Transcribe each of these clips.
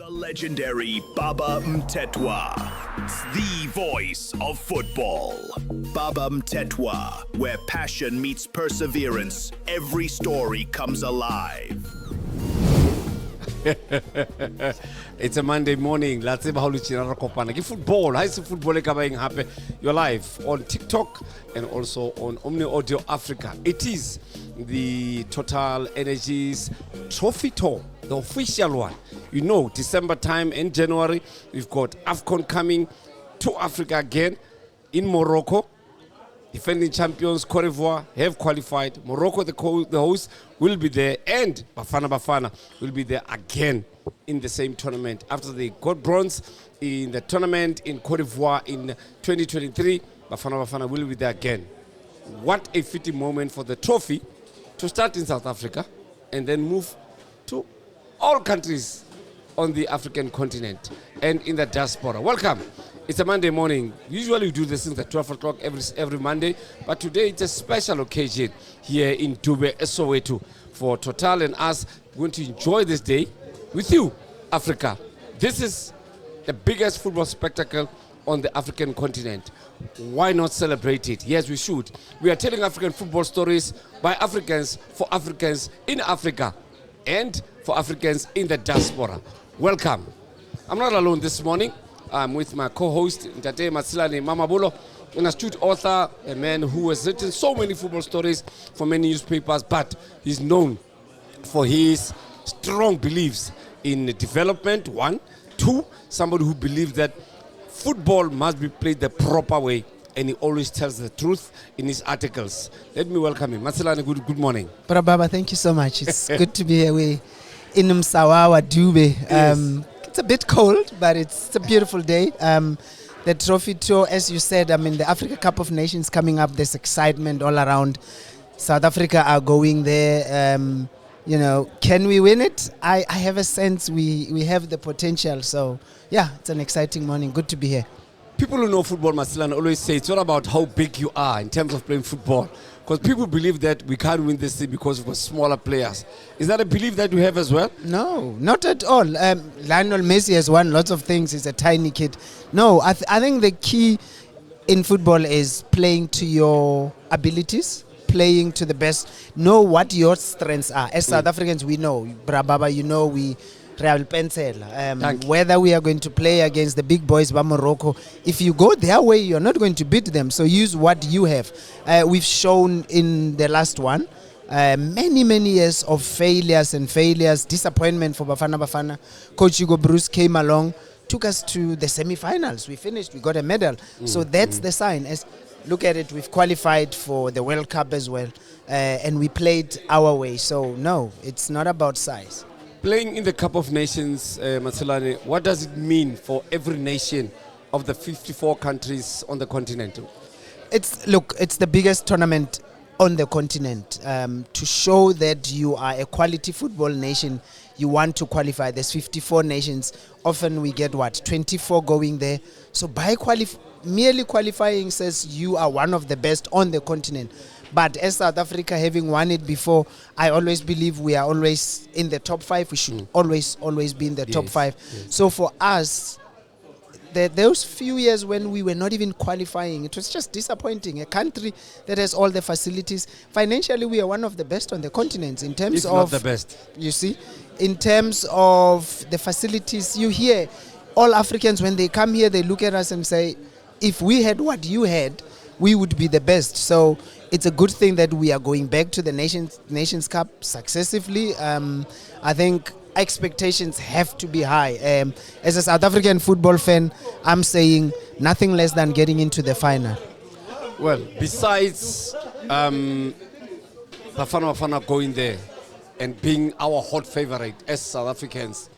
The legendary Baba Mthethwa, the voice of football. Baba Mthethwa, where passion meets perseverance, every story comes alive. It's a Monday morning. Let's see how football. How is football going happen? You're live on TikTok and also on Omni Audio Africa. It is the Total Energies Trophy Tour, the official one. You know, December time in January, we've got AFCON coming to Africa again in Morocco. Defending champions Cote d'Ivoire have qualified. Morocco, the host, will be there, and Bafana Bafana will be there again in the same tournament. After they got bronze in the tournament in Cote d'Ivoire in 2023, Bafana Bafana will be there again. What a fitting moment for the trophy to start in South Africa and then move to all countries on the African continent and in the diaspora. Welcome. It's a Monday morning. Usually we do this things at 12 o'clock every Monday, but today it's a special occasion here in Dube, Soweto, for Total and us going to enjoy this day with you, Africa. This is the biggest football spectacle on the African continent. Why not celebrate it? Yes, we should. We are telling African football stories by Africans for Africans in Africa and for Africans in the diaspora. Welcome. I'm not alone this morning. I'm with my co-host, Ntate Matsilane Mamabulo, an astute author, a man who has written so many football stories for many newspapers, but he's known for his strong beliefs in development, one. Two, somebody who believes that football must be played the proper way, and he always tells the truth in his articles. Let me welcome him. Matsilane, good morning. Baba, thank you so much. It's good to be here in Msawawa, Dube. Yes. It's a bit cold, but it's a beautiful day. The trophy tour, as you said, the Africa Cup of Nations coming up. There's excitement all around. South Africa are going there. Can we win it? I have a sense we have the potential. So, yeah, it's an exciting morning. Good to be here. People who know football, Matsilane, always say it's not about how big you are in terms of playing football. Because people believe that we can't win this thing because we've got smaller players. Is that a belief that you have as well? No, not at all. Lionel Messi has won lots of things. He's a tiny kid. No, I think the key in football is playing to your abilities, playing to the best. Know what your strengths are. As South Africans, we know. Baba, we Real Pencil. Whether we are going to play against the big boys by Morocco, if you go their way, you're not going to beat them. So use what you have. We've shown in the last one many years of failures, disappointment for Bafana Bafana. Coach Hugo Bruce came along, took us to the semi-finals. We finished, we got a medal. So that's the sign. Look at it, we've qualified for the World Cup as well. And we played our way. So no, it's not about size. Playing in the Cup of Nations, Matsilane, what does it mean for every nation of the 54 countries on the continent? It's the biggest tournament on the continent. To show that you are a quality football nation, you want to qualify. There's 54 nations. Often we get 24 going there. So by merely qualifying says you are one of the best on the continent. But as South Africa, having won it before, I always believe we are always in the top 5. We should always be in the top 5. Yes. So for us, those few years when we were not even qualifying, it was just disappointing. A country that has all the facilities. Financially, we are one of the best on the continent in terms of... If not the best. You see? In terms of the facilities, you hear all Africans, when they come here, they look at us and say, if we had what you had, we would be the best. So it's a good thing that we are going back to the Nations Cup successively. I think expectations have to be high. As a South African football fan, I'm saying nothing less than getting into the final. Well, besides Bafana Bafana going there and being our hot favorite as South Africans,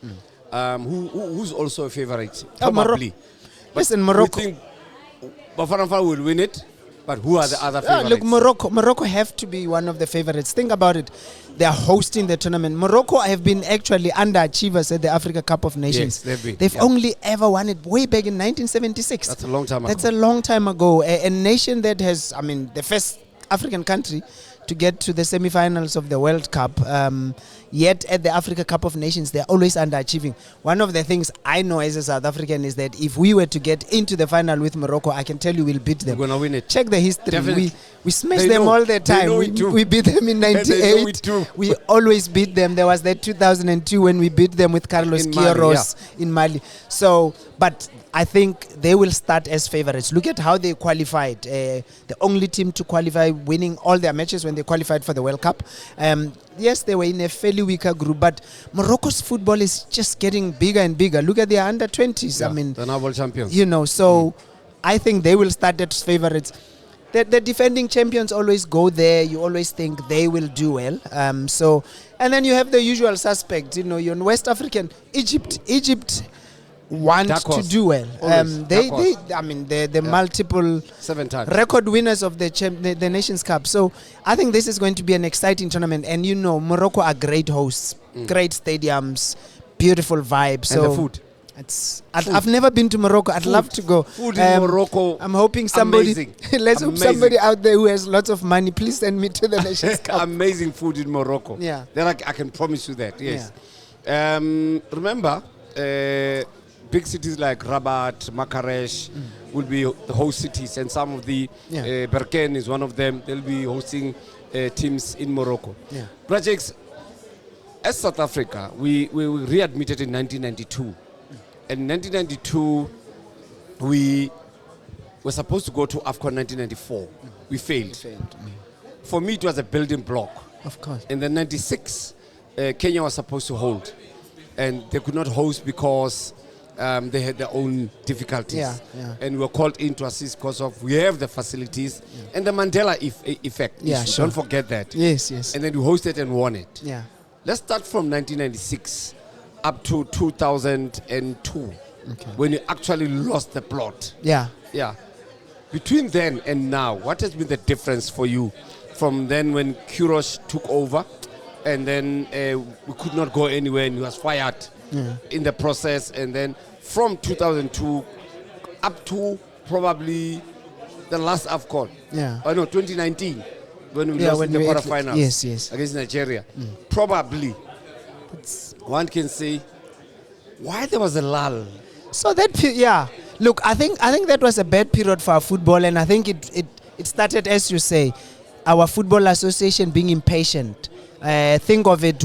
who's also a favorite? Probably. Listen, Morocco. We think Bafana Bafana will win it. But who are the other favorites? Look, Morocco have to be one of the favorites. Think about it. They are hosting the tournament. Morocco have been actually underachievers at the Africa Cup of Nations. Yes, they've only ever won it way back in 1976. That's a long time ago. That's a long time ago. A nation that has, the first African country to get to the semi-finals of the World Cup. Yet at the Africa Cup of Nations, they're always underachieving. One of the things I know as a South African is that if we were to get into the final with Morocco, I can tell you we'll beat them. We're going to win it. Check the history. Definitely. We smash They them know. all the They time. know We beat them in they know we 98. do. We always beat them. There was that 2002 when we beat them with Carlos In Mali, Queiroz in Mali. So, but I think they will start as favorites. Look at how they qualified. The only team to qualify, winning all their matches when they qualified for the World Cup. Yes, they were in a fairly weaker group, but Morocco's football is just getting bigger and bigger. Look at their under-20s. Yeah, I mean, the world champions. you know, so I think they will start as favorites. The defending champions always go there. You always think they will do well. So, and then you have the usual suspects. You know, you're in West African Egypt want Dark to horse. do well. Always. Dark horse. I mean, the multiple 7 times. record winners of the Nations Cup. So I think this is going to be an exciting tournament. And you know, Morocco are great hosts, great stadiums, beautiful vibes. So And the food. I've never been to Morocco. I'd love to go. Food in Morocco. I'm hoping somebody. Amazing. Let's hope Amazing. somebody out there who has lots of money, please send me to the Nations Cup. Amazing food in Morocco. Yeah. Then I can promise you that. Yes. Remember, big cities like Rabat, Marrakesh will be the host cities, and some of the Berkane is one of them. They'll be hosting teams in Morocco. Yeah. Projects. As South Africa, we readmitted in 1992. And in 1992, we were supposed to go to AFCON 1994. We failed. For me, it was a building block. Of course. In the 96, Kenya was supposed to hold. And they could not host because they had their own difficulties. Yeah. And we were called in to assist because of we have the facilities and the Mandela effect. Yeah, issue. sure. Don't forget that. Yes. And then we hosted and won it. Yeah. Let's start from 1996 up to 2002, when you actually lost the plot. Yeah. Yeah. Between then and now, what has been the difference for you from then when Queiroz took over and then we could not go anywhere and he was fired in the process, and then from 2002 up to probably the last AFCON? Yeah. Oh no, 2019. When we lost in the quarterfinals yes. against Nigeria. Probably one can say why there was a lull. So that look, I think that was a bad period for our football, and I think it started, as you say, our football association being impatient. Think of it,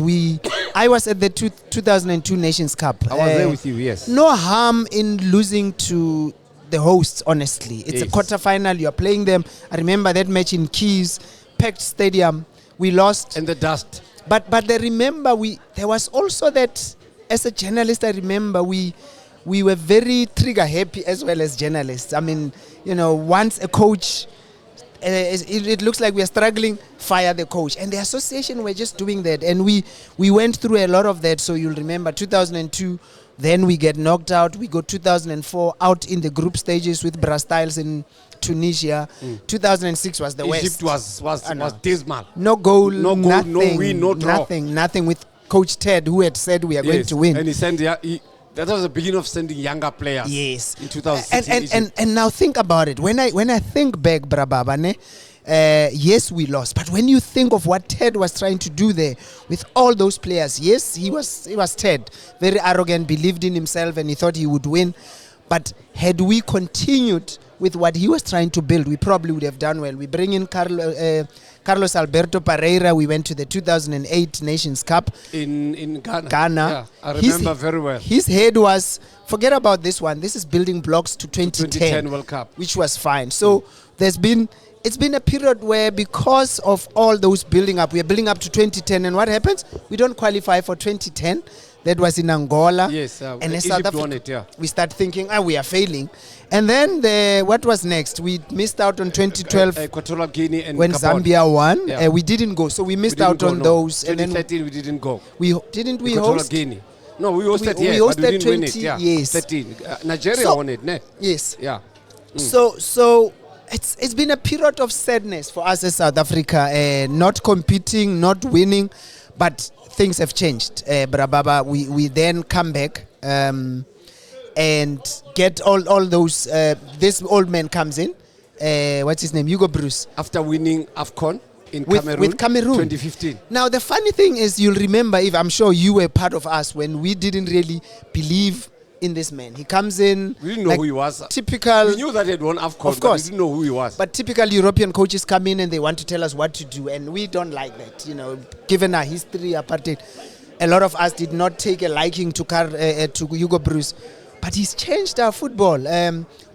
I was at the 2002 Nations Cup. I was there with you, yes. No harm in losing to the hosts, honestly. It's a quarterfinal, you're playing them. I remember that match in Keys, packed stadium. We lost. And the dust. But they remember there was also that, as a journalist, I remember we were very trigger happy as well as journalists. I mean, you know, once a coach, it looks like we are struggling, fire the coach. And the association were just doing that. And we went through a lot of that. So you'll remember 2002, then we get knocked out. We go 2004 out in the group stages with Brastiles in Tunisia. 2006 was the Egypt worst. was dismal. No goal, no win, no draw. Nothing with Coach Ted, who had said we are going to win. And he sent that was the beginning of sending younger players. Yes. In 2006. And now think about it. When I think back, Brababane, yes, we lost. But when you think of what Ted was trying to do there with all those players, yes, he was Ted, very arrogant, believed in himself, and he thought he would win. But had we continued with what he was trying to build, we probably would have done well. We bring in Carlos Alberto Pereira. We went to the 2008 Nations Cup in Ghana. Ghana. Yeah, I remember very well. His head was, forget about this one. This is building blocks to 2010 World Cup, which was fine. So it's been a period where, because of all those building up, we are building up to 2010, and what happens? We don't qualify for 2010. That was in Angola. Yes, and Egypt South Africa, won it, yeah. We start thinking, we are failing. And then what was next? We missed out on 2012 Equatorial Guinea and when Gabon. Zambia won. Yeah. We didn't go, so we missed out on those. 2013 we didn't go. Didn't we Equatorial host? Guinea. No, we hosted, we but we hosted didn't win it. 20, Yeah, yes. 13. Nigeria won it, ne? Yes. Yeah. So it's been a period of sadness for us as South Africa, not competing, not winning, but things have changed. Brababa, we then come back and get all those. This old man comes in. What's his name? Hugo Bruce. After winning AFCON in with Cameroon. 2015. Now, the funny thing is, you'll remember, if I'm sure you were part of us when we didn't really believe in this man. He comes in. We didn't know who he was. Typical. We knew that he had won AFCON, of course, but we didn't know who he was. But typical European coaches come in and they want to tell us what to do, and we don't like that. You know, given our history, apartheid, a lot of us did not take a liking to Hugo Bruce. But he's changed our football.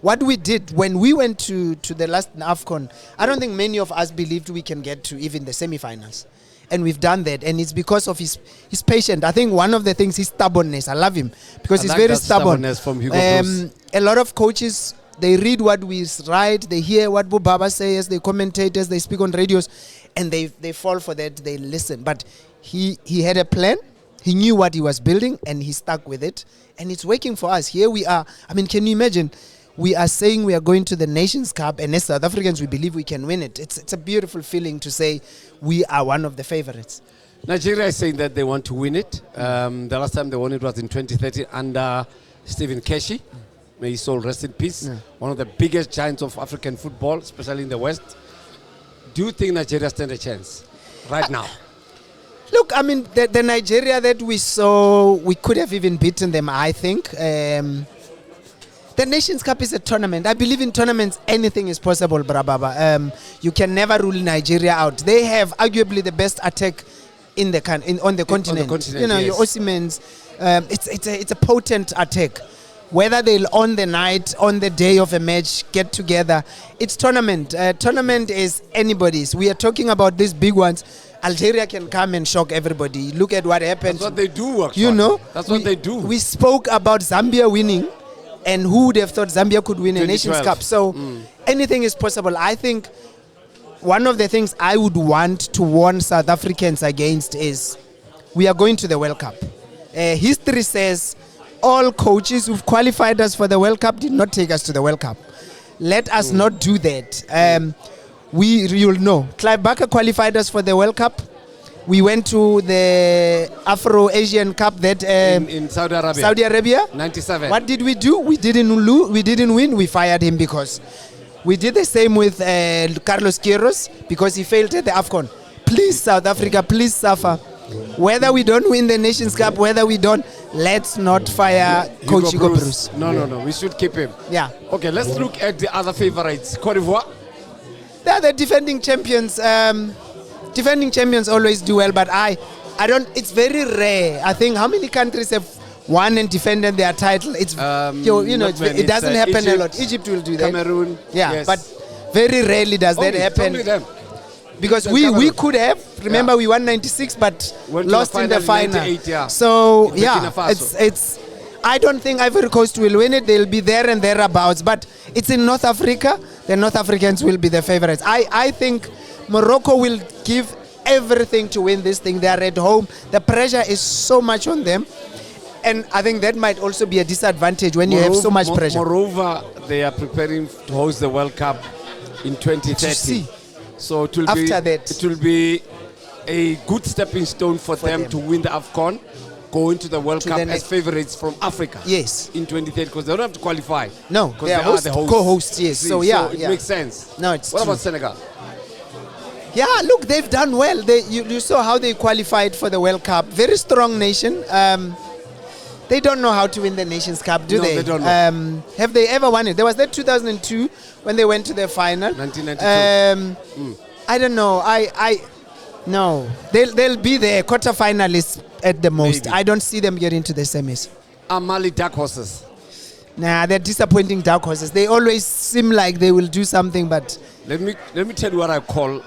What we did when we went to the last AFCON, I don't think many of us believed we can get to even the semi-finals. And we've done that, and it's because of his patience. I think one of the things is stubbornness. I love him because he's very stubborn. From Hugo Bruce. A lot of coaches, they read what we write, they hear what Baba says, they commentators, they speak on radios, and they fall for that. They listen. But he had a plan. He knew what he was building, and he stuck with it, and it's working for us. Here we are. I mean, can you imagine? We are saying we are going to the Nations Cup, and as South Africans, we believe we can win it. It's a beautiful feeling to say we are one of the favorites. Nigeria is saying that they want to win it. The last time they won it was in 2013 under Stephen Keshi. May his soul rest in peace. Yeah. One of the biggest giants of African football, especially in the West. Do you think Nigeria stand a chance right now? Look, I mean, the Nigeria that we saw, we could have even beaten them, I think. The Nations Cup is a tournament. I believe in tournaments, anything is possible, Brababa. You can never rule Nigeria out. They have arguably the best attack on the continent. On the continent, you know, yes. your Osimhen's, it's a potent attack. Whether they'll on the night, on the day of a match, get together, it's tournament. Tournament is anybody's. We are talking about these big ones. Algeria can come and shock everybody. Look at what happened. That's what they do, actually. You know? That's what they do. We spoke about Zambia winning. And who would have thought Zambia could win a Nations Cup? So anything is possible. I think one of the things I would want to warn South Africans against is we are going to the World Cup. History says all coaches who've qualified us for the World Cup did not take us to the World Cup. Let us not do that. You'll know. Clive Barker qualified us for the World Cup. We went to the Afro-Asian Cup that in Saudi Arabia. Saudi Arabia. 97. What did we do? We didn't lose. We didn't win. We fired him because we did the same with Carlos Queiroz because he failed at the AFCON. Please, South Africa, please suffer. Whether we don't win the Nations Cup, whether we don't, let's not fire Coach Hugo Bruce. No. We should keep him. Yeah. Okay, let's look at the other favorites. Cote d'Ivoire. They are the defending champions. Defending champions always do well, but I don't. It's very rare. I think how many countries have won and defended their title? It's it doesn't happen Egypt, a lot. Egypt will do that. Cameroon, yeah, yes. but very rarely does that happen. Only them. Because we could have. Remember, we won '96, but lost in the final. 98, yeah. So in yeah, it's. I don't think Ivory Coast will win it. They'll be there and thereabouts. But it's in North Africa. The North Africans will be the favorites. I think Morocco will give everything to win this thing. They are at home. The pressure is so much on them. And I think that might also be a disadvantage when you have so much pressure. Moreover, they are preparing to host the World Cup in 2030. So it will be a good stepping stone for them to win the AFCON, go into the World Cup as favorites from Africa. Yes. In 2030, because they don't have to qualify. No, because they are the co-hosts. Yes. See, so it makes sense. No, it's what true. about Senegal? Yeah, look, they've done well. You saw how they qualified for the World Cup. Very strong nation. They don't know how to win the Nations Cup, do they? They don't know. Have they ever won it? There was that 2002 when they went to the final. 1992. I don't know. No. They'll be there, quarterfinalists at the most. Maybe. I don't see them getting to the semis. Are Mali dark horses? Nah, they're disappointing dark horses. They always seem like they will do something, but... Let me tell you what I call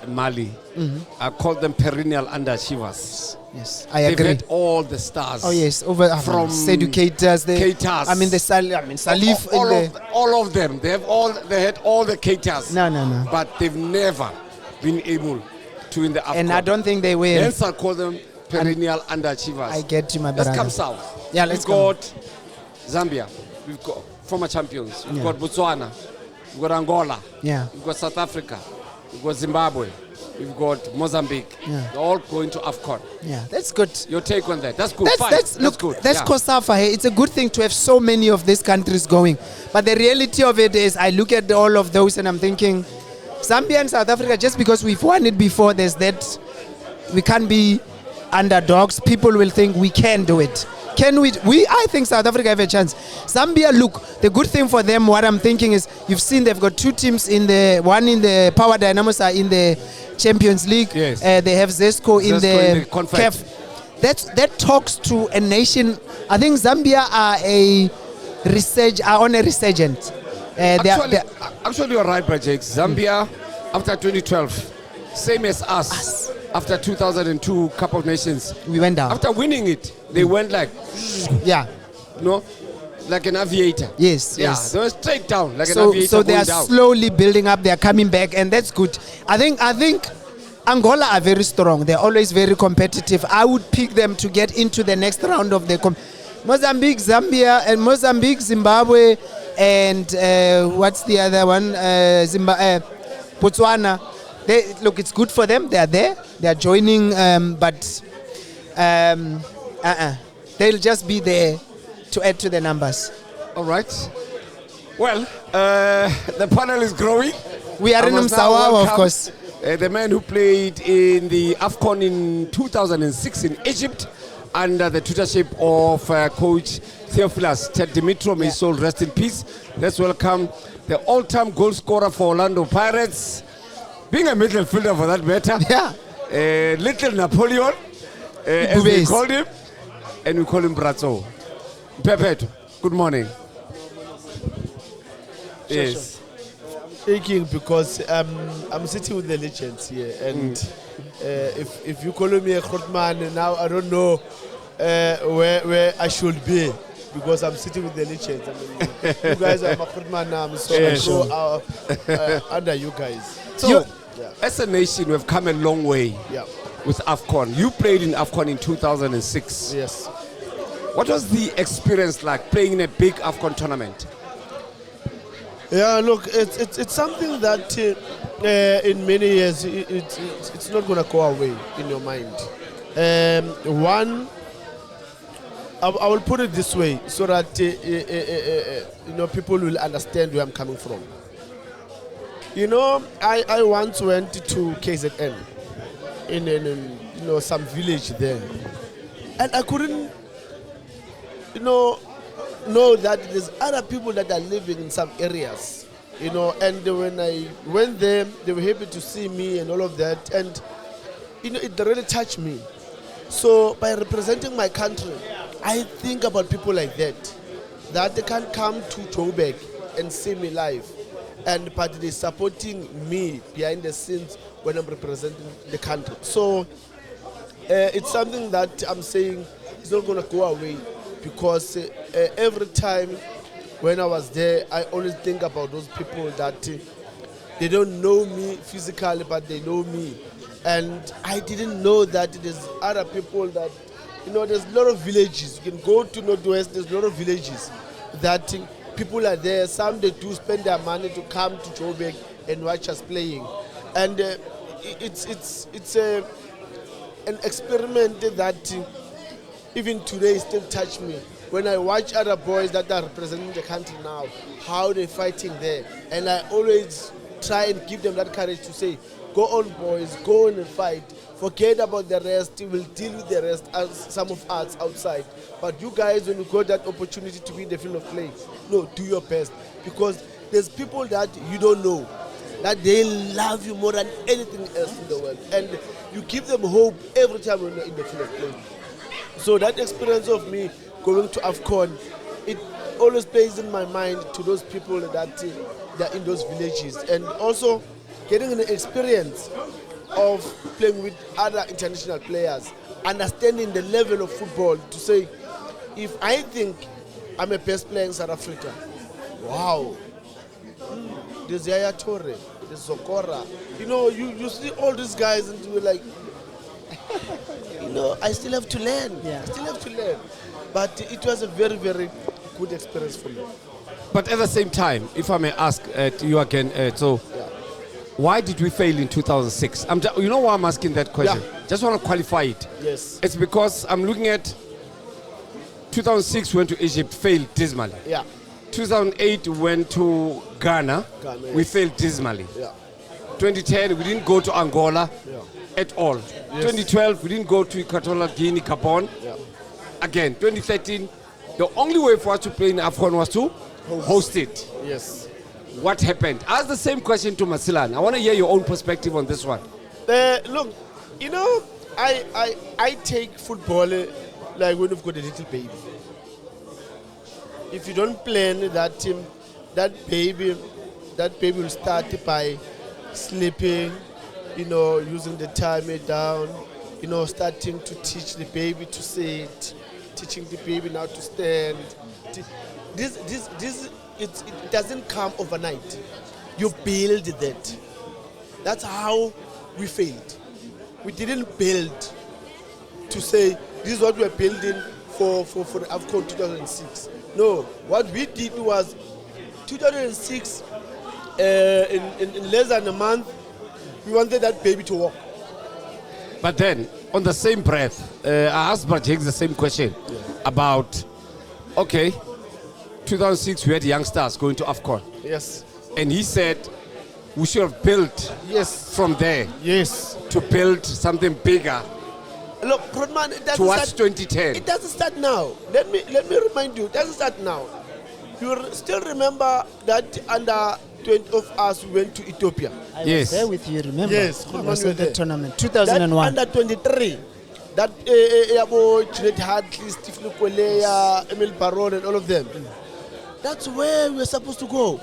Mali. I call them perennial underachievers. Yes, I agree. They've had all the stars. Oh yes, from educators. Ketas. Salif. All of them. They had all the Ketas. No. But they've never been able to win the AFCON. And I don't think they will. Hence I call them perennial underachievers. I get you, my brother. Let's come south. Yeah, let's go. We've got Zambia. We've got former champions. We've got Botswana. We've got Angola. Yeah. We've got South Africa. We've got Zimbabwe. We've got Mozambique. Yeah. They're all going to AFCON. Yeah, that's good. Your take on that? That's good. That's good. That's COSAFA. Hey, it's a good thing to have so many of these countries going. But the reality of it is, I look at all of those and I'm thinking, Zambia and South Africa, just because we've won it before, there's that we can't be underdogs. People will think we can do it. Can we? I think South Africa have a chance. Zambia, look, the good thing for them, what I'm thinking is, you've seen they've got two teams one in the Power Dynamos are in the Champions League. Yes. They have Zesco in the Confed. CAF. That talks to a nation. I think Zambia are on a resurgence. Actually, you're right, Bajek. Zambia, after 2012, same as us. After 2002 Cup of Nations, we went down. After winning it, they went like, like an aviator. Yes, yeah, yes. they were straight down, like an aviator. So they are down. slowly building up. They are coming back, and that's good. I think Angola are very strong. They're always very competitive. I would pick them to get into the next round of the Mozambique, Zambia, and Mozambique, Zimbabwe, and what's the other one? Botswana. Look, it's good for them. They are there. They are joining, but they'll just be there to add to the numbers. All right. Well, the panel is growing. We are in Msawawa, of course. The man who played in the AFCON in 2006 in Egypt under the tutorship of coach Tso Vilakazi. May his soul rest in peace. Let's welcome the all-time goal scorer for Orlando Pirates, being a midfielder for that matter. Yeah. Little Napoleon, as we called him, and we call him Bratzo. Pepeto, good morning. Yes. Thinking because I'm sitting with the legends here, and if you call me a Grootman now, I don't know where I should be, because I'm sitting with the legends. I mean, you guys are my Grootman now, so under you guys. So, as a nation, we've come a long way Yeah. with AFCON. You played in AFCON in 2006. Yes. What was the experience like playing in a big AFCON tournament? Yeah, look, it's something that in many years it's not gonna go away in your mind. One, I will put it this way so that people will understand where I'm coming from. I once went to KZN in some village there, and I couldn't know that there's other people that are living in some areas, and when I went there, they were happy to see me and all of that, and it really touched me. So by representing my country, I think about people like that they can't come to Joburg and see me live, but they're supporting me behind the scenes when I'm representing the country. So it's something that I'm saying is not going to go away, because every time when I was there, I always think about those people that they don't know me physically, but they know me. And I didn't know that there's other people that, there's a lot of villages. You can go to Northwest, there's a lot of villages that people are there. Some they do spend their money to come to Joburg and watch us playing. And it's an experiment that even today still touch me. When I watch other boys that are representing the country now, how they're fighting there. And I always try and give them that courage to say, go on boys, go on and fight. Forget about the rest, we'll deal with the rest as some of us outside. But you guys, when you got that opportunity to be in the field of play, do your best. Because there's people that you don't know, that they love you more than anything else in the world. And you give them hope every time when you're in the field of play. So that experience of me going to AFCON, it always plays in my mind to those people that are in those villages. And also getting an experience of playing with other international players, understanding the level of football, to say, if I think I'm a best player in South Africa, wow, there's Yaya Toure, there's Zokora. You see all these guys and you're like, I still have to learn. Yeah. I still have to learn. But it was a very, very good experience for me. But at the same time, if I may ask you again, why did we fail in 2006? You know why I'm asking that question? Yeah. Just want to qualify it. Yes. It's because I'm looking at 2006 went to Egypt, failed dismally. Yeah. 2008 went to Ghana, Ghana, we yes. failed dismally. Yeah. 2010, we didn't go to Angola at all. 2012, we didn't go to Equatorial Guinea, Gabon. Again, 2013, the only way for us to play in AFCON was to host it. Yes. What happened? Ask the same question to Masilan. I want to hear your own perspective on this one. Look, you know, I take football like when you've got a little baby. If you don't plan that team, that baby will start by sleeping, you know, using the timer down, you know, starting to teach the baby to sit, teaching the baby now to stand. It doesn't come overnight. You build that. That's how we failed. We didn't build to say this is what we're building for the AFCON 2006. No, what we did was 2006, in less than a month, we wanted that baby to walk. But then, on the same breath, I asked Brad Higgs the same question about, okay, 2006 we had youngsters going to AFCON. Yes. And he said we should have built from there to build something bigger. Look, Rodman, it doesn't towards start, 2010. It doesn't start now. Let me remind you, it doesn't start now. You still remember that under 20 of us went to Ethiopia? I was there with you, remember? Yes, I was at the there. tournament, 2001. That under 23, that Jeanette Hartley, Stephen Kweleya, Emil Baron and all of them. That's where we're supposed to go.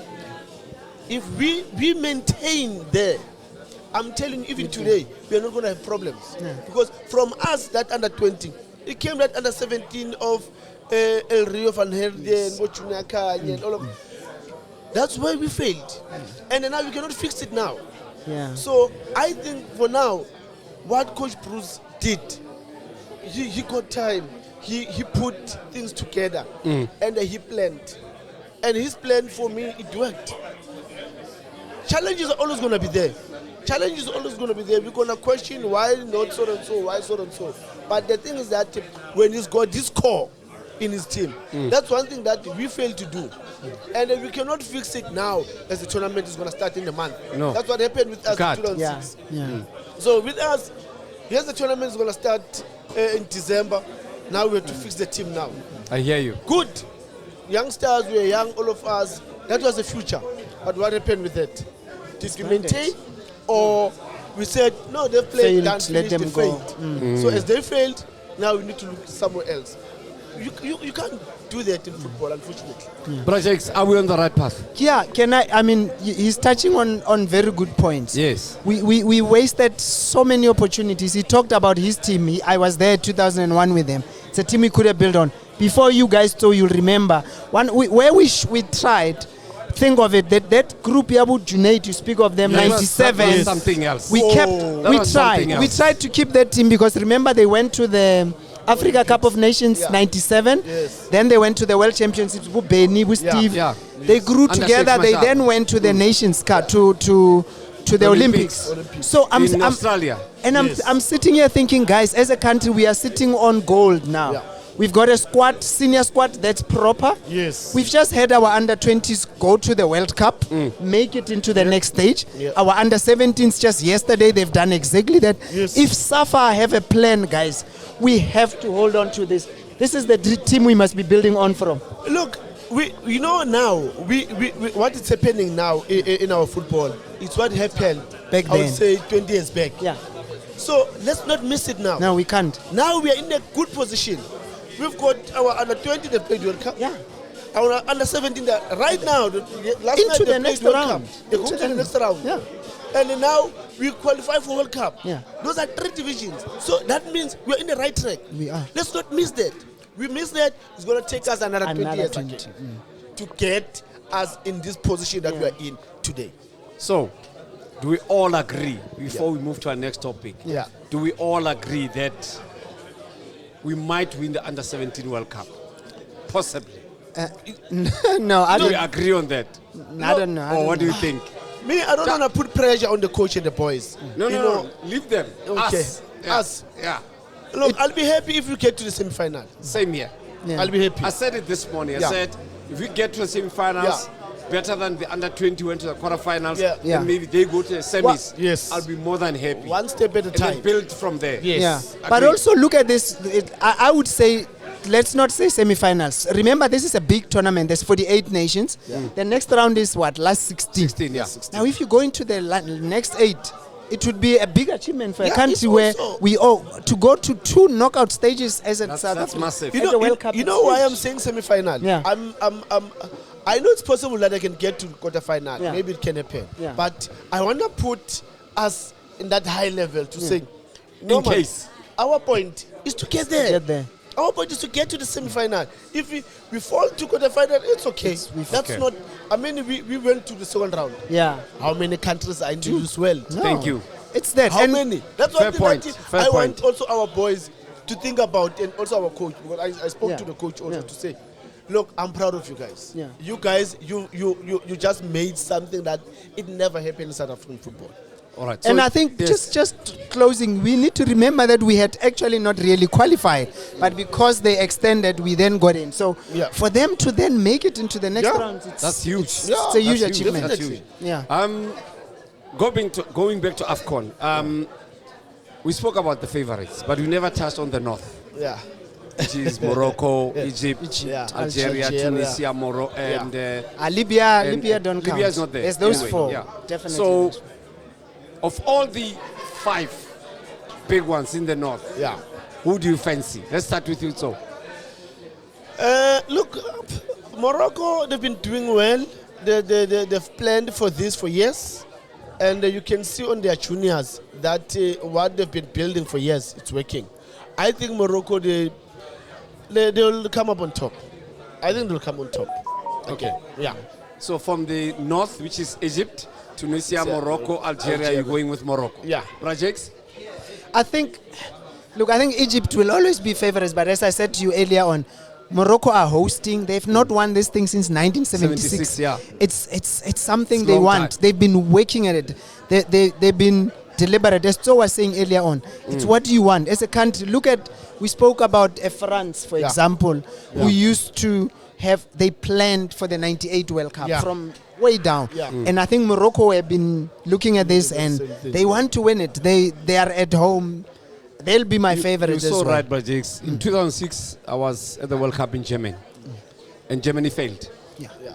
If we maintain there, I'm telling you, even today, we are not going to have problems. Because from us, that under 20, it came that under 17 of El Rio Van Herden, Bochunaka, and all of. That's why we failed. And then now we cannot fix it now. Yeah. So I think for now, what Coach Bruce did, he got time. He put things together and he planned. And his plan for me, it worked. Challenges are always going to be there. Challenges are always going to be there. We're going to question why not so and so, why so and so. But the thing is that when he's got this core in his team, that's one thing that we fail to do. And we cannot fix it now as the tournament is going to start in a month. No. That's what happened with us in 2006. So with us, yes, the tournament is going to start in December. Now we have to fix the team now. I hear you. Good. Youngsters, we were young, all of us. That was the future. But what happened with that? Did we maintain? Or we said, no, they played, Failed, let them go. failed. So as they failed, now we need to look somewhere else. You can't do that in football, unfortunately. Projects, are we on the right path? Yeah, I mean, he's touching on very good points. Yes. We wasted so many opportunities. He talked about his team. I was there 2001 with him. It's a team he could have built on. Before you guys told, you'll remember, where we tried, think of it, that group, Yabu Junaid, you speak of them, 97. That was something else. We tried to keep that team because remember they went to the Africa Cup of Nations 97. Yes. Then they went to the World Championships with Benny, with Steve. Yeah. They grew Under together. six They Mashal. then went to the Nations Cup to the Olympics. So in Australia. And I'm sitting here thinking, guys, as a country, we are sitting on gold now. Yeah. We've got a squad, senior squad that's proper. Yes. We've just had our under-20s go to the World Cup, make it into the next stage. Yeah. Our under-17s just yesterday, they've done exactly that. Yes. If SAFA have a plan, guys, we have to hold on to this. This is the team we must be building on from. Look, we know now, what is happening now in our football, it's what happened Back I would then. say 20 years back. Yeah. So let's not miss it now. No, we can't. Now we are in a good position. We've got our under 20 that played World Cup. Yeah. Our under 17 that right now, last Into night the they next played World round. Cup. They go Into to the the- next round. Yeah. And now we qualify for World Cup. Yeah. Those are 3 divisions. So that means we're in the right track. We are. Let's not miss that. We miss that, it's going to take us another 20 Another years 20. again to get us in this position that we are in today. So, do we all agree, before we move to our next topic, do we all agree that we might win the Under-17 World Cup? Possibly. No, I Do we don't. agree on that? I don't know. Or what do you think? Me, I don't want to put pressure on the coach and the boys. No, You no, know, no. Leave them. Okay. Us. Yeah. Us. Yeah. Look, I'll be happy if we get to the semi-final. Same here. Yeah. I'll be happy. I said it this morning. I Yeah. said, if we get to the semi-finals, better than the under 20 went to the quarterfinals, Yeah. Yeah. and maybe they go to the semis. Yes. I'll be more than happy. One step at a and then time. build from there. Yes. Yeah, but Agreed. also look at this. I would say, let's not say semi-finals. Remember, this is a big tournament. There's 48 nations. The next round is what? Last 16. 16, yeah. Now, if you go into the next 8, it would be a big achievement for a Yeah, country it's where also- we owe to go to 2 knockout stages as a That's South Africa. massive. You At know, the World Cup, you it's know why huge. I'm saying semi-final? Yeah. I know it's possible that I can get to quarter-final. Yeah. Maybe it can happen. Yeah. But I want to put us in that high level to say, In case. our point is to get there. Get there. Our point is to get to the semi-final. If we fall to quarter-final, it's okay. That's okay. not. I mean, we went to the second round. Yeah. How many countries are in this world? No. Thank you. It's that. How And many? That's Fair one thing point. that Fair I point. want also our boys to think about, and also our coach, because I spoke Yeah. to the coach also Yeah. to say, look, I'm proud of you guys. Yeah. You guys, you just made something that it never happened in South African football. All right. And so I think yes. just closing, we need to remember that we had actually not really qualified, but because they extended, we then got in. So Yeah. for them to then make it into the next Yeah. round, That's huge. It's a huge That's achievement. That's huge. Yeah. Going back to AFCON, we spoke about the favorites, but we never touched on the North, Yeah. which is Morocco, Egypt, Yeah. Algeria, Algeria. Tunisia, Morocco, and Libya and Libya don't count. Libya is not there. There's those Anyway, 4. yeah. Definitely. So, of all the 5 big ones in the North, Yeah. who do you fancy? Let's start with you, Tso. Look, Morocco, they've been doing well. They've planned for this for years. And you can see on their juniors that what they've been building for years, it's working. I think Morocco, they'll come up on top. I think they'll come on top. Okay. Yeah. So from the North, which is Egypt, Tunisia, Morocco, Algeria, you're going with Morocco. Yeah. Rajex? I think Egypt will always be favorites, but as I said to you earlier on, Morocco are hosting. They've not won this thing since 1976. 76, yeah. It's something It's they long want. time. They've been working at it. They've been deliberate. As Tso was saying earlier on, it's what you want as a country. Look at, we spoke about France, for Yeah. example, who used to have, they planned for the 98 World Cup Yeah. from way down. Yeah. And I think Morocco have been looking at this the and same thing, they want to win it. They are at home. They'll be my favorites You're as so well. right, Rajex. In 2006, I was at the World Cup in Germany, and Germany failed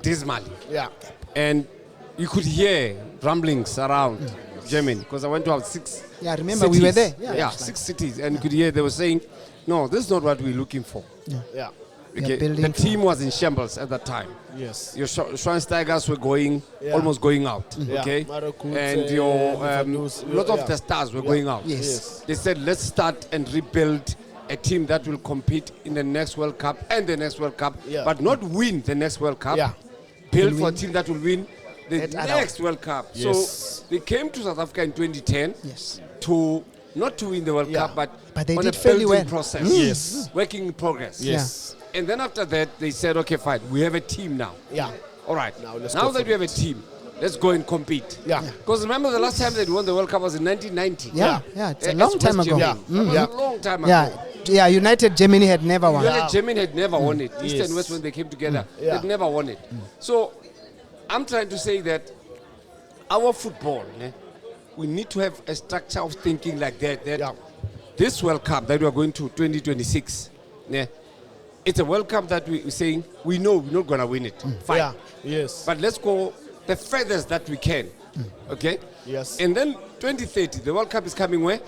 dismally. Yeah. And you could hear rumblings around Germany because I went to have 6 Yeah, remember we were cities. there. Yeah, 6 cities, and you could hear they were saying, "No, this is not what we're looking for." Yeah. They're building The team was in shambles at that time. Yes. Your Schweinsteigers were going, Yeah. almost going out. Yeah. Okay, Marocco, and your Lewandowski, lot of yeah. the stars were going out. Yes. They said, let's start and rebuild a team that will compete in the next World Cup and the next World Cup, Yeah. but not win the next World Cup. Yeah. Build for a team that will win the That other next World Cup. Yes. So they came to South Africa in 2010 Yes. to not to win the World Yeah. Cup, but they on did a fairly building well. process. Yes. Working in progress. Yes. And then after that, they said, okay, fine, we have a team now. Yeah. All right. Now let's Now go that for we have a team, let's go and compete. Yeah. Because remember the last time they won the World Cup was in 1990. Yeah, it's a It's long time West ago. Germany. Yeah. It was Yeah. a long time ago. Yeah, United Germany had never won. United Germany had never won it. East Yes. and West, when they came together, Yeah. they'd never won it. So I'm trying to say that our football, we need to have a structure of thinking like that. Yeah. This World Cup that we are going to 2026, it's a World Cup that we're saying we know we're not going to win it. Fine. Yeah. Yes. But let's go the furthest that we can. Okay? Yes. And then 2030, the World Cup is coming where?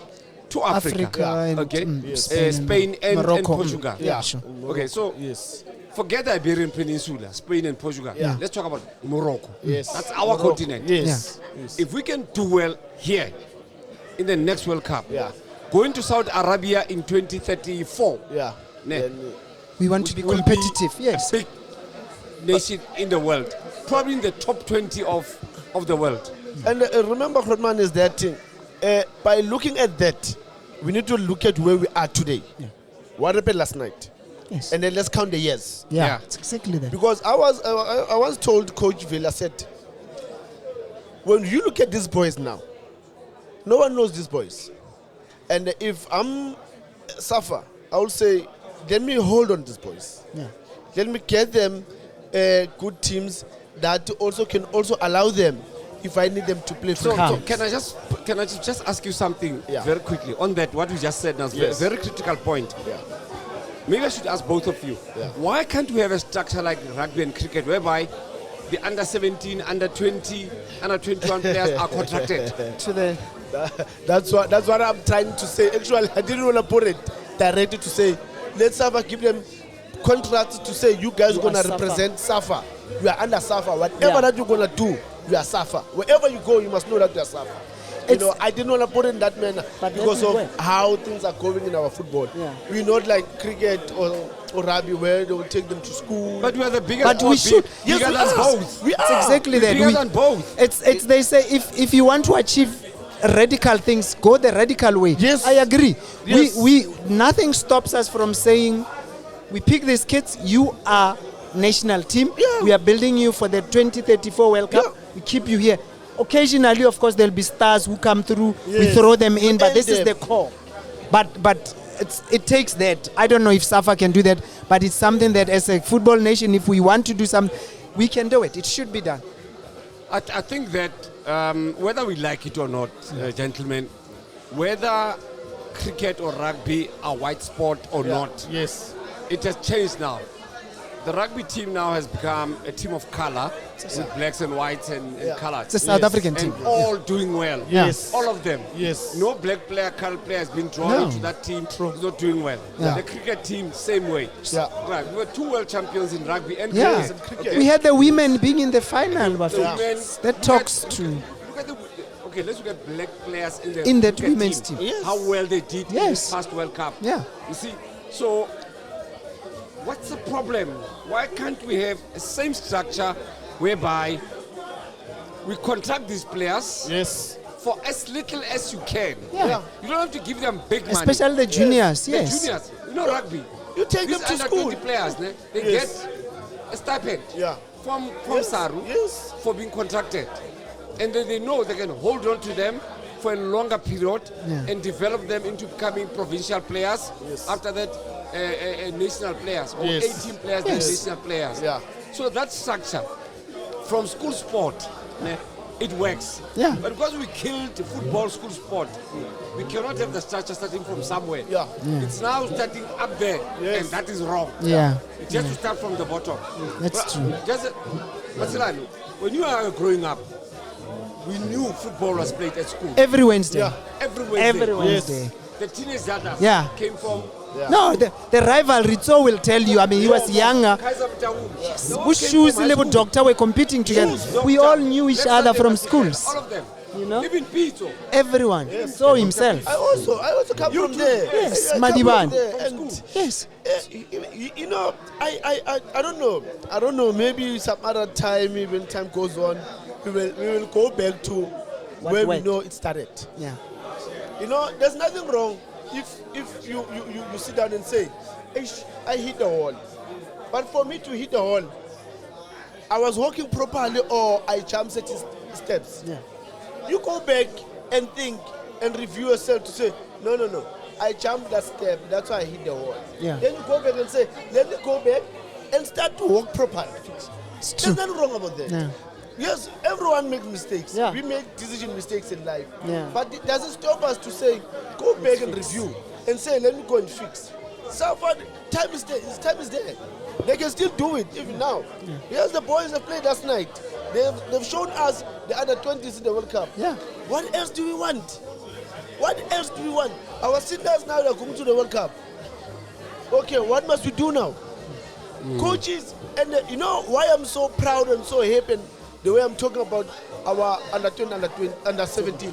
To Africa. Africa and Okay? Yes. Spain and Morocco. Portugal. Yeah, sure. Okay, so Yes. forget the Iberian Peninsula, Spain and Portugal. Yeah. Let's talk about Morocco. Yes. That's our Morocco. continent. Yes. Yes. If we can do well here in the next World Cup, Yeah. going to Saudi Arabia in 2034, Yeah. Ne. Then, We want to be will competitive. Yes. a big nation in the world, probably in the top 20 of the world. and remember, Rodman, is that by looking at that, we need to look at where we are today. What happened last night? Yes. And then let's count the years. Yeah, it's exactly that. Because I was told Coach Villa said, when you look at these boys now, no one knows these boys. And if I'm Safa, I will say, let me hold on these boys. Yeah. Let me get them good teams. that also can also allow them if I need them to play So, for so can I just ask you something very quickly on that? What you just said now, Yes. very critical point. Yeah. Maybe I should ask both of you. Yeah. Why can't we have a structure like rugby and cricket whereby the under 17, under 20, under 21 players are contracted? To the That's what I'm trying to say. Actually, I didn't want to put it directly to say, let's give them contracts to say you guys You gonna are SAFA. represent SAFA. You are under SAFA. Whatever Yeah. that you're gonna do, you are SAFA. Wherever you go, you must know that you are SAFA. You It's- know, I didn't want to put it in that manner But because let of me work. how things are going in our football. Yeah. We're not like cricket or rugby where they will take them to school. But we are the biggest. But we should. Yes, Bigger we than are. both. We It's are. exactly that. Bigger than both. It's they say if you want to achieve radical things, go the radical way. Yes. I agree. Yes. We nothing stops us from saying we pick these kids. You are national team. Yeah. We are building you for the 2034 World Cup. Yeah. We keep you here. Occasionally, of course, there'll be stars who come through. We Yes. throw them in, but And this is them. the core. But it takes that. I don't know if SAFA can do that, but it's something that as a football nation, if we want to do something, we can do it. It should be done. I think that whether we like it or not, gentlemen, whether cricket or rugby are white sport or not, Yes. it has changed now. The rugby team now has become a team of color with blacks and whites and colors. It's a South African and team. all doing well. Yes. All of them. Yes. No black player, colored player has been drawn No. into that team. Is not doing well. Yeah. The cricket team, same way. Yeah. Right. We were 2 world champions in rugby and Yeah, cricket. Okay. we had the women being in the final, but The women- that talks to. Look at okay, let's look at black players in the In the cricket women's team. Yes. How well they did in Yes. this past World Cup. Yeah. You see, so what's the problem? Why can't we have a same structure whereby we contract these players Yes. for as little as you can? Yeah. You don't have to give them big money. Especially the juniors, The yes. juniors, you know rugby. You take These them to under school. 20 players, ne, they Yes. get a stipend Yeah. from Yes, Saru yes. for being contracted. And then they know they can hold on to them for a longer period Yeah. and develop them into becoming provincial players. Yes. After that, national players or Yes. 18 players, then Yes. national players. Yeah. So that structure from school sport, ne, it works. Yeah. But because we killed football school sport, we cannot have the structure starting from somewhere. Yeah. It's now starting up there, Yes. and that is wrong. Yeah, It has to start from the bottom. that's true. Just, Masilani, when you are growing up, we knew football was played at school. Every Wednesday. Yeah. Every Wednesday. Every Wednesday. The teenage daughters Yeah. came from No, the rivalry, Tso will tell you. I mean, he was younger. Kaiser Mtaung. They all Whose came shoes from high level school. doctor were competing together. Shoes, We doctor, all knew each left other hand from and schools. all of them. You know? Even Pito. Everyone. So himself. I also come You from too. there. Yes, I come from Madiban. there, From and school. Yes. you know, I don't know. I don't know. Maybe some other time, even time goes on, we will go back to where we went? know it started. Yeah. You know, there's nothing wrong if you sit down and say, I hit the wall. But for me to hit the wall, I was walking properly or I jumped certain steps. Yeah. You go back and think and review yourself to say, no, I jumped that step, that's why I hit the wall. Yeah. Then you go back and say, let me go back and start to walk properly. It's true. There's nothing wrong about that. Yeah. Yes, everyone makes mistakes. Yeah. We make decision mistakes in life. Yeah. But it doesn't stop us to say, go back and review and say, let me go and fix. So far, time is there. They can still do it even now. Yes, the boys have played last night. They've shown us the under 20s in the World Cup. Yeah. What else do we want? What else do we want? Our seniors now are coming to the World Cup. Okay, what must we do now? Coaches, and you know why I'm so proud and so happy and the way I'm talking about our under 20, under 17.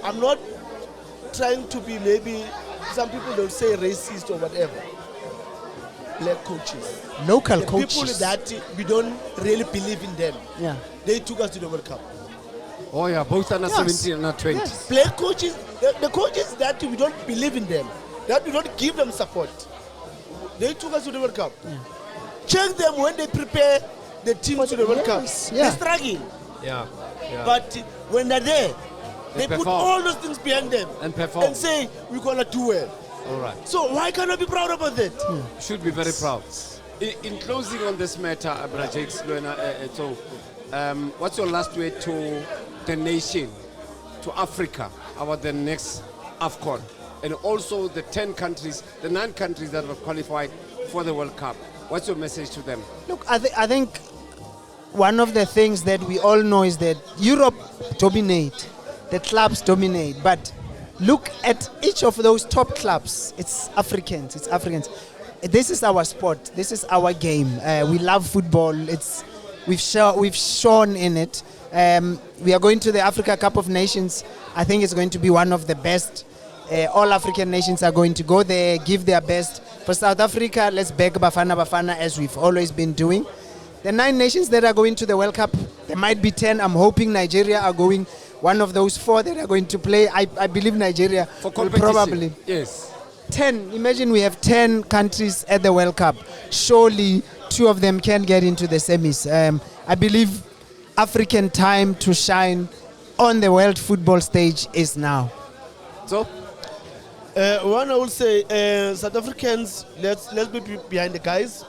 I'm not trying to be, maybe some people don't say racist or whatever. Black coaches. Local The coaches. people that we don't really believe in them. Yeah. They took us to the World Cup. Oh yeah, both under Yes. 17 and under 20. Yes. Black coaches, the coaches that we don't believe in them, that we don't give them support. They took us to the World Cup. Check them when they prepare the team to the World Cup. Yes, yeah. They struggle. Yeah. But when they're there, they put perform. all those things behind them And perform. and say, we're going to do well. All right. So why can't I be proud about that? You should be very proud. In closing on this matter, Brajex, what's your last word to the nation, to Africa, about the next AFCON, and also the 10 countries, the 9 countries that have qualified for the World Cup? What's your message to them? Look, I think one of the things that we all know is that Europe dominate, the clubs dominate, but look at each of those top clubs. It's Africans. It's Africans. This is our sport. This is our game. We love football. We've shown in it. We are going to the Africa Cup of Nations. I think it's going to be one of the best. All African nations are going to go there, give their best. For South Africa, let's back Bafana Bafana as we've always been doing. The 9 nations that are going to the World Cup, there might be 10. I'm hoping Nigeria are going. One of those 4 that are going to play. I believe Nigeria for will probably. Yes. 10. Imagine we have 10 countries at the World Cup. Surely 2 of them can get into the semis. I believe African time to shine on the world football stage is now. So? One, I would say, South Africans, let's be behind the guys.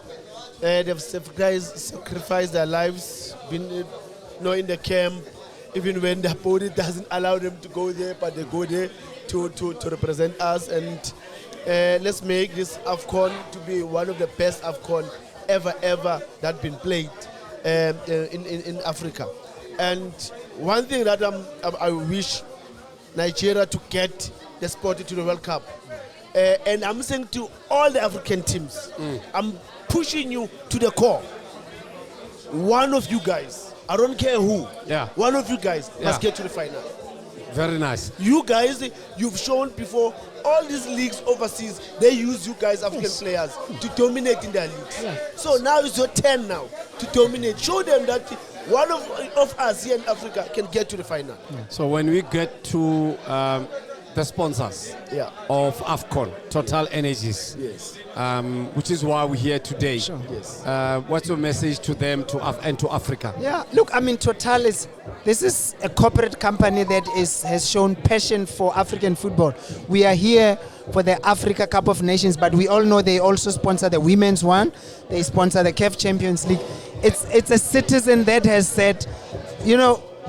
They've sacrificed their lives, been in the camp, even when their body doesn't allow them to go there, but they go there to represent us. And let's make this AFCON to be one of the best AFCON ever that been played in Africa. And one thing that I wish Nigeria to get the spot to the World Cup. And I'm saying to all the African teams, I'm pushing you to the core. One of you guys, I don't care who, one of you guys must get to the final. Very nice. You guys, you've shown before, all these leagues overseas, they use you guys, African players, to dominate in their leagues. So now it's your turn now to dominate. Show them that one of us here in Africa can get to the final. So when we get to the sponsors of AFCON, Total Energies, which is why we're here today. Sure. Yes. What's your message to them and to Africa? Yeah, look, I mean, Total this is a corporate company that has shown passion for African football. We are here for the Africa Cup of Nations, but we all know they also sponsor the women's one. They sponsor the CAF Champions League. It's a citizen that has said,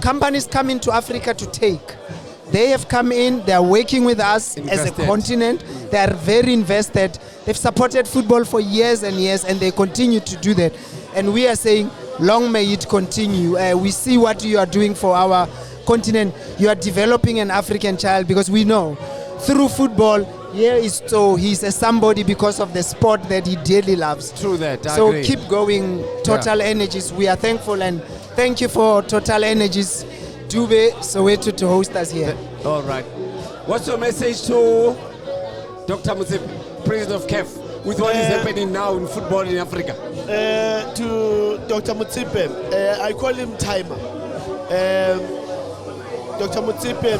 companies come into Africa to take. They have come in, they are working with us as a continent. They are very invested. They've supported football for years and years, and they continue to do that. And we are saying, long may it continue. We see what you are doing for our continent. You are developing an African child, because we know through football, here is Tso. He's a somebody because of the sport that he dearly loves. True that, I so agree. Keep going, Total Energies. We are thankful, and thank you for Total Energies, Dube, Soweto, to host us here. All right. What's your message to Dr. Mthethwa, President of CAF, with what is happening now in football in Africa? To Dr. Mthethwa, I call him Timer. Dr. Mthethwa,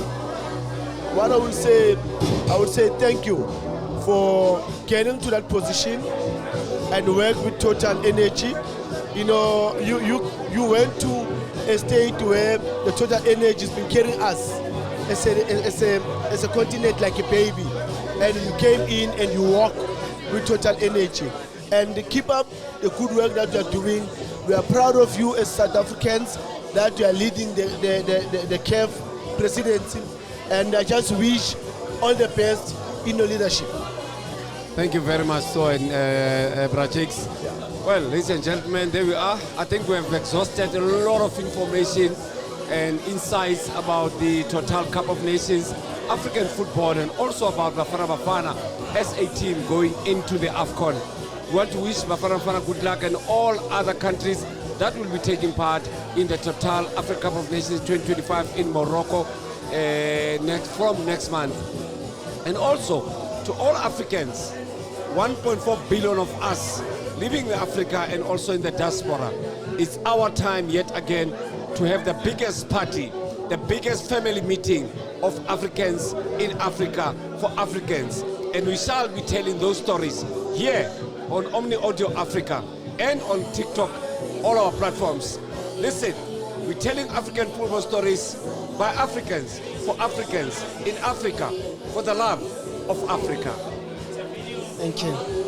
what I would say thank you for getting to that position and work with Total Energy. You went to a state where the Total Energy has been carrying us as a continent like a baby, and you came in and you walk with Total Energy. And keep up the good work that you are doing. We are proud of you as South Africans that you are leading the CAF presidency, and I just wish all the best in your leadership. Thank you very much, so and Brajex. Well, ladies and gentlemen, there we are. I think we have exhausted a lot of information and insights about the Total Cup of Nations, African football, and also about Bafana Bafana as a team going into the AFCON. We want to wish Bafana Bafana good luck and all other countries that will be taking part in the Total Africa Cup of Nations 2025 in Morocco from next month. And also to all Africans, 1.4 billion of us living in Africa and also in the diaspora. It's our time yet again to have the biggest party, the biggest family meeting of Africans in Africa for Africans. And we shall be telling those stories here on Omni Audio Africa and on TikTok, all our platforms. Listen, we're telling African football stories by Africans, for Africans, in Africa, for the love of Africa. Thank you.